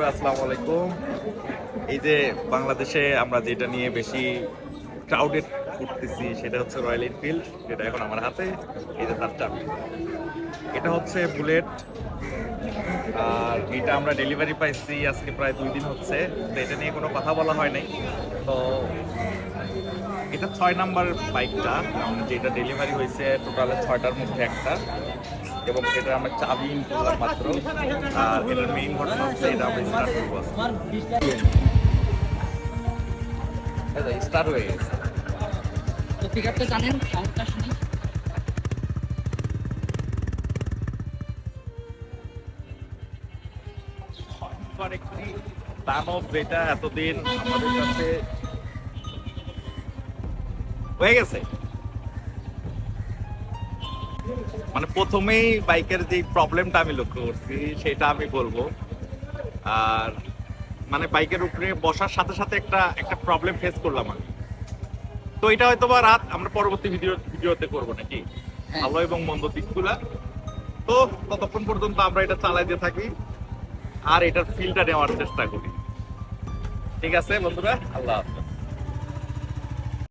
বন্ধুরা আসসালামু আলাইকুম। এই যে বাংলাদেশে আমরা যেটা নিয়ে বেশি ক্রাউডেড করতেছি সেটা হচ্ছে রয়্যাল এনফিল্ড, যেটা এখন আমার হাতে। এই যে তার চাবি, এটা হচ্ছে বুলেট। আর এটা আমরা ডেলিভারি পাইছি আজকে প্রায় 2 দিন হচ্ছে, তো এটা নিয়ে কোনো কথা বলা হয় নাই। তো এটা 6 নাম্বার বাইকটা, যেটা ডেলিভারি হয়েছে টোটালে 6টার মধ্যে একটা, এবং এটা আমরা চাবি ইন করলাম মাত্র। আর এটার মেইন ঘটনা হচ্ছে এটা আমরা স্টার্ট করবো, স্টার্ট হয়ে গেছে। তো পিকআপটা জানেন, সাউন্ডটা শুনি। একটি দানব, যেটা এতদিন আমাদের কাছে হয়ে গেছে। মানে প্রথমেই বাইকের যে প্রবলেমটা আমি লক্ষ্য করছি সেটা আমি বলবো। আর মানে বাইকের উপরে বসার সাথে সাথে একটা একটা প্রবলেম ফেস করলাম আমি। তো এটা হয়তো বা রাত আমরা পরবর্তী ভিডিওতে করবো নাকি, ভালো এবং মন্দ দিকগুলা। তো ততক্ষণ পর্যন্ত আমরা এটা চালাইতে থাকি আর এটার ফিলটা নেওয়ার চেষ্টা করি। ঠিক আছে বন্ধুরা, আল্লাহ হাফেজ।